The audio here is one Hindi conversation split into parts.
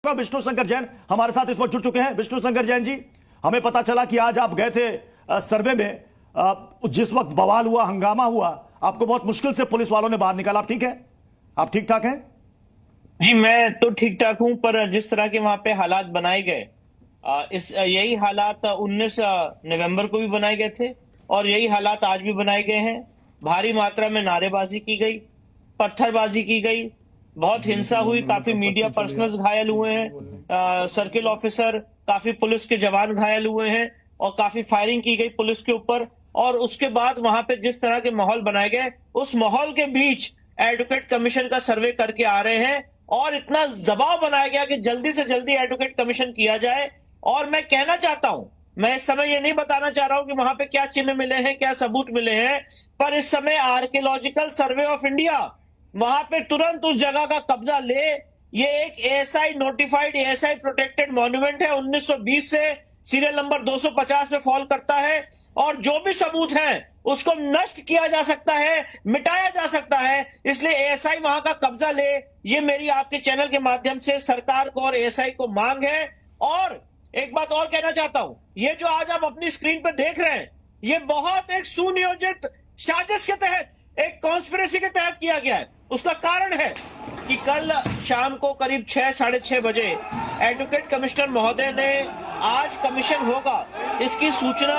सकता हूं विष्णु शंकर जैन हमारे साथ इस वक्त जुड़ चुके हैं। विष्णु शंकर जैन जी, हमें पता चला कि आज आप गए थे सर्वे में, जिस वक्त बवाल हुआ, हंगामा हुआ, आपको बहुत मुश्किल से पुलिस वालों ने बाहर निकाला। आप ठीक है? आप ठीक ठाक हैं? जी, मैं तो ठीक ठाक हूं, पर जिस तरह के वहां पे हालात बनाए गए, यही हालात 19 नवंबर को भी बनाए गए थे और यही हालात आज भी बनाए गए हैं। भारी मात्रा में नारेबाजी की गई, पत्थरबाजी की गई, बहुत हिंसा हुई, काफी मीडिया पर्सनल्स घायल हुए हैं, सर्किल ऑफिसर, काफी पुलिस के जवान घायल हुए हैं और काफी फायरिंग की गई पुलिस के ऊपर। और उसके बाद वहां पे जिस तरह के माहौल बनाए गए, उस माहौल के बीच एडवोकेट कमीशन का सर्वे करके आ रहे हैं और इतना दबाव बनाया गया कि जल्दी से जल्दी एडवोकेट कमीशन किया जाए। और मैं कहना चाहता हूं, मैं इस समय ये नहीं बताना चाह रहा हूं कि वहां पे क्या चिन्ह मिले हैं, क्या सबूत मिले हैं, पर इस समय आर्कियोलॉजिकल सर्वे ऑफ इंडिया वहां पे तुरंत उस जगह का कब्जा ले। ये एक ASI notified, ASI protected monument है, 1920 से सीरियल नंबर 250 पे फॉल करता है और जो भी सबूत हैं उसको नष्ट किया जा सकता है, मिटाया जा सकता है। इसलिए एएसआई वहां का कब्जा ले, ये मेरी आपके चैनल के माध्यम से सरकार को और एएसआई को मांग है। और एक बात और कहना चाहता हूं, ये जो आज आप अपनी स्क्रीन पर देख रहे हैं, ये बहुत एक सुनियोजित साजिश के तहत, एक कॉन्स्पिरेसी के तहत किया गया है। उसका कारण है कि कल शाम को करीब 6, साढ़े 6 बजे एडवोकेट कमिश्नर महोदय ने आज कमीशन होगा इसकी सूचना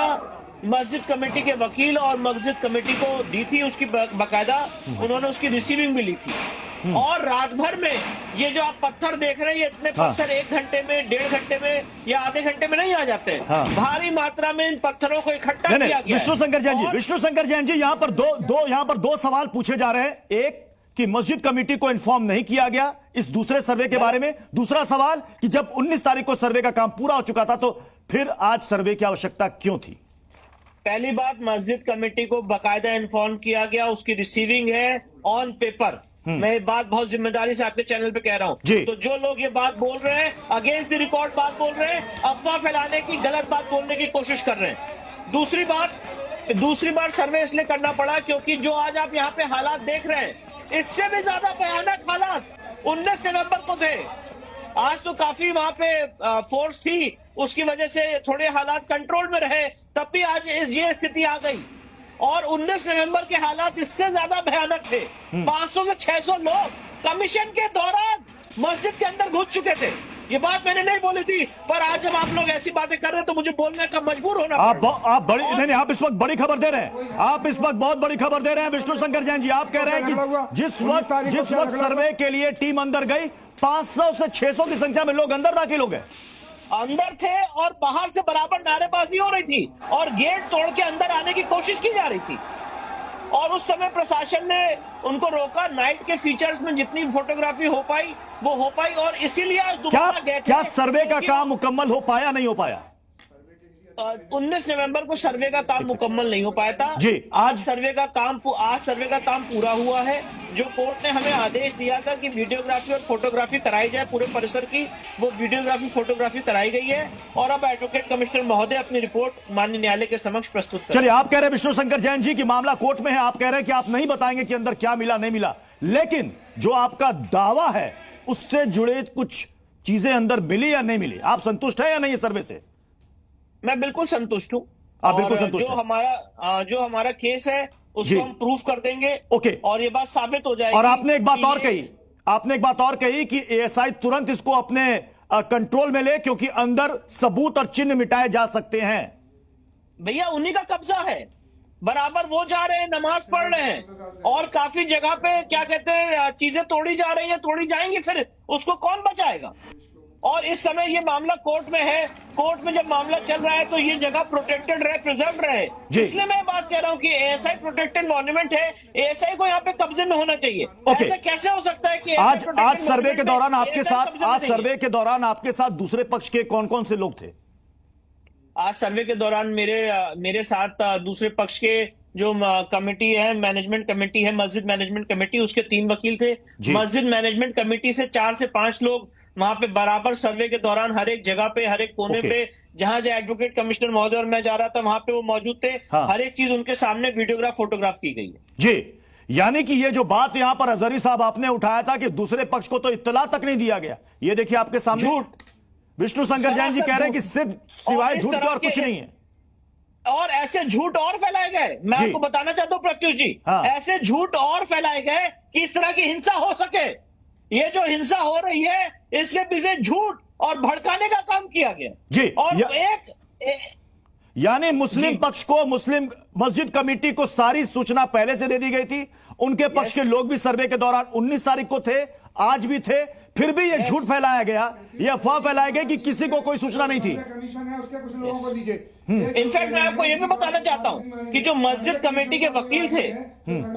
मस्जिद कमेटी के वकील और मस्जिद कमेटी को दी थी। उसकी बाकायदा उन्होंने उसकी रिसीविंग भी ली थी। और रात भर में ये जो आप पत्थर देख रहे हैं, ये इतने पत्थर 1 घंटे में, 1.5 घंटे में या आधे घंटे में नहीं आ जाते हैं। भारी मात्रा में इन पत्थरों को इकट्ठा किया गया। विष्णु शंकर जैन जी, विष्णु शंकर जैन जी, यहां पर दो सवाल पूछे जा रहे हैं। एक कि मस्जिद कमेटी को इन्फॉर्म नहीं किया गया इस दूसरे सर्वे के बारे में। दूसरा सवाल कि जब 19 तारीख को सर्वे का काम पूरा हो चुका था तो फिर आज सर्वे की आवश्यकता क्यों थी? पहली बात, मस्जिद कमेटी को बाकायदा इन्फॉर्म किया गया, उसकी रिसीविंग है ऑन पेपर। मैं ये बात बहुत जिम्मेदारी से आपके चैनल पे कह रहा हूं। तो जो लोग ये बात बोल रहे हैं, अगेंस्ट द रिकॉर्ड बात बोल रहे हैं, अफवाह फैलाने की, गलत बात बोलने की कोशिश कर रहे हैं। दूसरी बार सर्वे इसलिए करना पड़ा क्योंकि जो आज आप यहाँ पे हालात देख रहे हैं, इससे भी ज्यादा भयानक हालात 19 नवंबर को थे। आज तो काफी वहां पे फोर्स थी, उसकी वजह से थोड़े हालात कंट्रोल में रहे, तब भी आज ये स्थिति आ गई। और 19 नवंबर के हालात इससे ज्यादा भयानक थे। 500 से 600 लोग कमीशन के दौरान मस्जिद के अंदर घुस चुके थे। ये बात मैंने नहीं बोली थी, पर आज जब आप लोग ऐसी बातें कर रहे हैं तो मुझे बोलने का मजबूर होना आप इस वक्त बड़ी खबर दे रहे हैं। आप इस वक्त बहुत बड़ी खबर दे रहे हैं विष्णु शंकर जैन जी। आप कह रहे हैं कि जिस वक्त सर्वे के लिए टीम अंदर गई, 500 से 600 की संख्या में लोग अंदर दाखिल हो गए, अंदर थे और बाहर से बराबर नारेबाजी हो रही थी और गेट तोड़ के अंदर आने की कोशिश की जा रही थी। और उस समय प्रशासन ने उनको रोका। नाइट के फीचर्स में जितनी फोटोग्राफी हो पाई वो हो पाई और इसीलिए आज दोबारा गए थे। क्या सर्वे का काम मुकम्मल हो पाया, नहीं हो पाया? 19 नवंबर को सर्वे का काम मुकम्मल नहीं हो पाया था जी। आज सर्वे का काम पूरा हुआ है। जो कोर्ट ने हमें आदेश दिया था कि वीडियोग्राफी और फोटोग्राफी कराई जाए पूरे परिसर की, वो वीडियोग्राफी फोटोग्राफी कराई गई है और अब एडवोकेट कमिश्नर महोदय अपनी रिपोर्ट माननीय न्यायालय के समक्ष प्रस्तुत करें। चलिए, आप कह रहे हैं विष्णु शंकर जैन जी कि मामला कोर्ट में है, आप कह रहे हैं कि आप नहीं बताएंगे कि अंदर क्या मिला नहीं मिला, लेकिन जो आपका दावा है उससे जुड़े कुछ चीजें अंदर मिली या नहीं मिली, आप संतुष्ट है या नहीं सर्वे से? मैं बिल्कुल संतुष्ट हूँ। आप बिल्कुल संतुष्ट हैं। जो हमारा केस है उसको हम प्रूफ कर देंगे। ओके। और ये बात साबित हो जाएगी। और आपने एक बात और कही कि एएसआई तुरंत इसको अपने कंट्रोल में ले, क्योंकि अंदर सबूत और चिन्ह मिटाए जा सकते हैं। भैया, उन्हीं का कब्जा है, बराबर वो जा रहे हैं, नमाज पढ़ रहे हैं और काफी जगह पे क्या कहते हैं, चीजें तोड़ी जा रही हैं, तोड़ी जाएंगी, फिर उसको कौन बचाएगा? और इस समय ये मामला कोर्ट में है। कोर्ट में जब मामला चल रहा है तो ये जगह प्रोटेक्टेड रहे, प्रिजर्व रहे। इसलिए मैं बात कह रहा हूँ कि एएसआई प्रोटेक्टेड मॉन्यूमेंट है, एएसआई को यहाँ पे कब्जे में होना चाहिए। ऐसा कैसे हो सकता है कि आज सर्वे के दौरान आपके साथ दूसरे पक्ष के कौन कौन से लोग थे? आज सर्वे के दौरान मेरे साथ दूसरे पक्ष के जो कमेटी है, मैनेजमेंट कमेटी है, मस्जिद मैनेजमेंट कमेटी, उसके 3 वकील थे। मस्जिद मैनेजमेंट कमेटी से 4 से 5 लोग वहां पे बराबर सर्वे के दौरान हर एक जगह पे, हर एक कोने पे, जहां जहां एडवोकेट कमिश्नर महोदय और मैं जा रहा था वहां पे वो मौजूद थे। हर एक चीज उनके सामने वीडियोग्राफ, फोटोग्राफ की गई है। जी, यानी कि ये जो बात यहां पर अजहरी साहब आपने उठाया था कि दूसरे पक्ष को तो इत्तला तक नहीं दिया गया, ये देखिए आपके सामने झूठ। विष्णु शंकर जैन जी कह रहे हैं कि सिर्फ सिवाय झूठ के और कुछ नहीं है। और ऐसे झूठ और फैलाए गए, मैं जी। आपको बताना चाहता हूं प्रत्युष जी, हाँ। ऐसे झूठ और फैलाए गए कि इस तरह की हिंसा हो सके। ये जो हिंसा हो रही है इसके पीछे झूठ और भड़काने का काम किया गया जी। और यानी मुस्लिम पक्ष को, मुस्लिम मस्जिद कमेटी को सारी सूचना पहले से दे दी गई थी। उनके पक्ष के लोग भी सर्वे के दौरान 19 तारीख को थे, आज भी थे, फिर भी यह झूठ फैलाया गया, यह अफवाह फैलाई गई कि किसी को कोई सूचना नहीं थी। कमीशन है उसके कुछ लोगों को दीजिए। इनफैक्ट मैं आपको यह भी बताना चाहता हूं कि जो मस्जिद कमेटी के वकील थे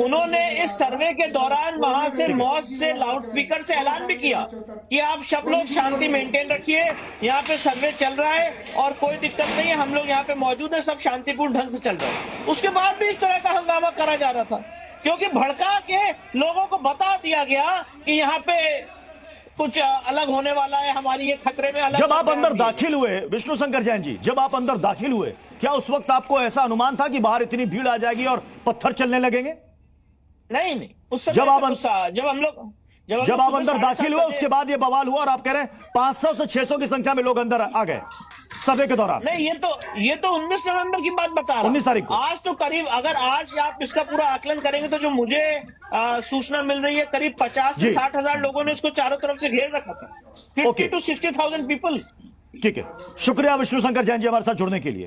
उन्होंने इस सर्वे के दौरान वहां से मॉस्क से लाउड स्पीकर से ऐलान भी किया कि आप सब लोग शांति मेंटेन रखिए, यहाँ पे सर्वे चल रहा है और कोई दिक्कत नहीं है, हम लोग यहाँ पे मौजूद है, सब शांतिपूर्ण ढंग से चल रहा है। उसके बाद भी इस तरह का हंगामा करा जा रहा था क्योंकि भड़का के लोगों को बता दिया गया कि यहाँ पे कुछ अलग होने वाला है, हमारी ये खतरे में अलग। जब आप अंदर दाखिल हुए विष्णु शंकर जैन जी, जब आप अंदर दाखिल हुए, क्या उस वक्त आपको ऐसा अनुमान था कि बाहर इतनी भीड़ आ जाएगी और पत्थर चलने लगेंगे? नहीं, उस समय जब आप जब हम लोग अंदर दाखिल हुए उसके बाद ये बवाल हुआ और आप कह रहे हैं 500 से 600 की संख्या में लोग अंदर आ गए सर्वे के दौरान। नहीं, ये तो 19 नवंबर की बात बता रहा हूं। 19 तारीख को। आज तो करीब, अगर आज आप इसका पूरा आकलन करेंगे तो जो मुझे सूचना मिल रही है करीब 50 से 60 हजार लोगों ने इसको चारों तरफ से घेर रखा था। 50 to 60,000 पीपल। ठीक है, शुक्रिया विष्णु शंकर जैन जी हमारे साथ जुड़ने के लिए।